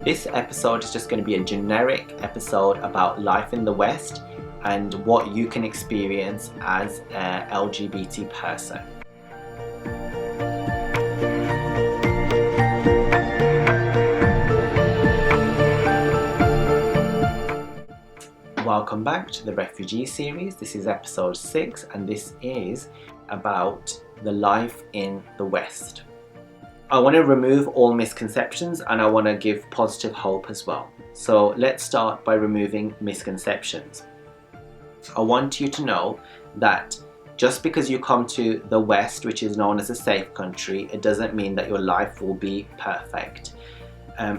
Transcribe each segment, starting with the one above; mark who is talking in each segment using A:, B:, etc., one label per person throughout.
A: This episode is just going to be a generic episode about life in the West and what you can experience as an LGBT person. Welcome back to the Refugee series. This is episode 6 and this is about the life in the West. I want to remove all misconceptions and I want to give positive hope as well. So let's start by removing misconceptions. I want you to know that just because you come to the West, which is known as a safe country, it doesn't mean that your life will be perfect.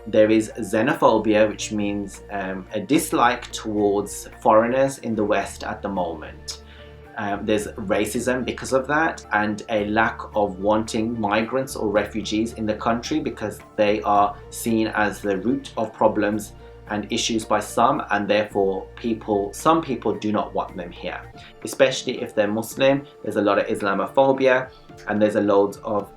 A: There is xenophobia, which means a dislike towards foreigners in the West at the moment. There's racism because of that, and a lack of wanting migrants or refugees in the country because they are seen as the root of problems and issues by some, and therefore some people do not want them here, especially if they're Muslim. There's a lot of Islamophobia, and there's a load of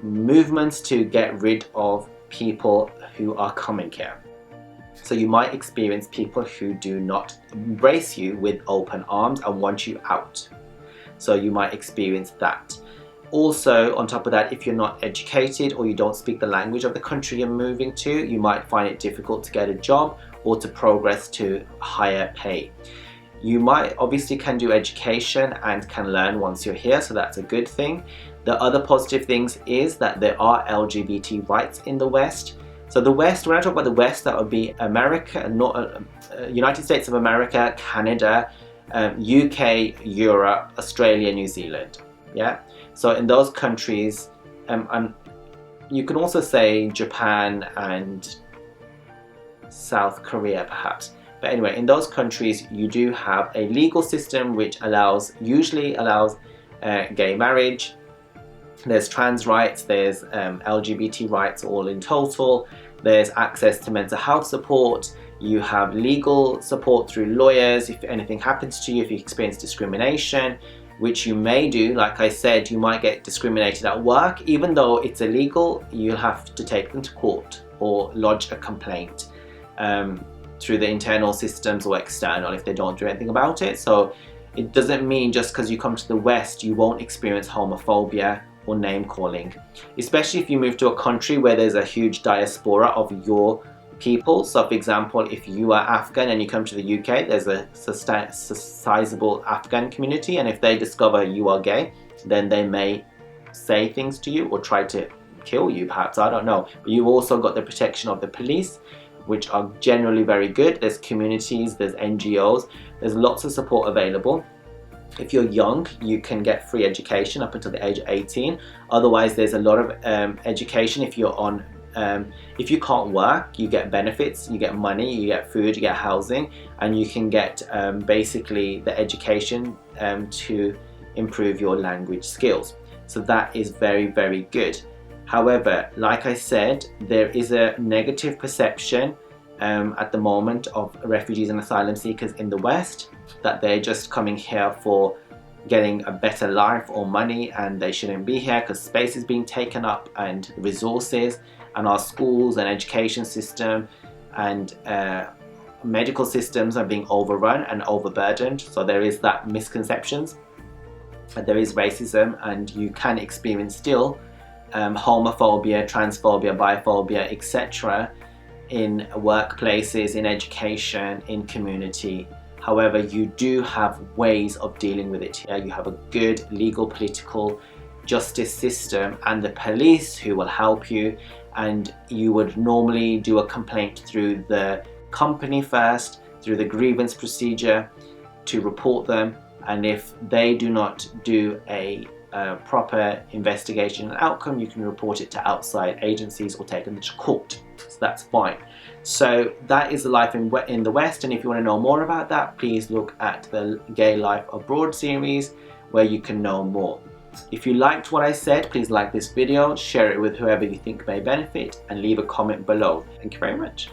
A: movements to get rid of people who are coming here. So you might experience people who do not embrace you with open arms and want you out. So you might experience that. Also, on top of that, if you're not educated or you don't speak the language of the country you're moving to, you might find it difficult to get a job or to progress to higher pay. You might obviously can do education and can learn once you're here, so that's a good thing. The other positive things is that there are LGBT rights in the West. So the West, when I talk about the West, that would be America, United States of America, Canada, UK, Europe, Australia, New Zealand. Yeah. So in those countries, and you can also say Japan and South Korea perhaps. But anyway, in those countries, you do have a legal system which usually allows gay marriage. There's trans rights, there's LGBT rights all in total. There's access to mental health support. You have legal support through lawyers if anything happens to you, if you experience discrimination, which you may do. Like I said, you might get discriminated at work. Even though it's illegal, you'll have to take them to court or lodge a complaint through the internal systems or external if they don't do anything about it. So it doesn't mean just because you come to the West, you won't experience homophobia or name calling, especially if you move to a country where there's a huge diaspora of your people. So for example, if you are Afghan and you come to the UK, there's a sizable Afghan community, and if they discover you are gay, then they may say things to you or try to kill you perhaps, I don't know. But you've also got the protection of the police, which are generally very good. There's communities, there's NGOs, there's lots of support available. If you're young, you can get free education up until the age of 18. Otherwise, there's a lot of education. If you're on, if you can't work, you get benefits, you get money, you get food, you get housing, and you can get basically the education to improve your language skills. So that is very, very good. However, like I said, there is a negative perception at the moment of refugees and asylum seekers in the West, that they're just coming here for getting a better life or money, and they shouldn't be here because space is being taken up and resources, and our schools and education system and medical systems are being overrun and overburdened. So there is that misconceptions, and there is racism, and you can experience still homophobia, transphobia, biphobia, etc. in workplaces, in education, in community. However, you do have ways of dealing with it here. You have a good legal, political justice system and the police who will help you, and you would normally do a complaint through the company first, through the grievance procedure to report them, and if they do not do a proper investigation and outcome, you can report it to outside agencies or take them to court. So that's fine. So that is the life in the West, and if you want to know more about that, please look at the Gay Life Abroad series where you can know more. If you liked what I said, please like this video, share it with whoever you think may benefit, and leave a comment below. Thank you very much.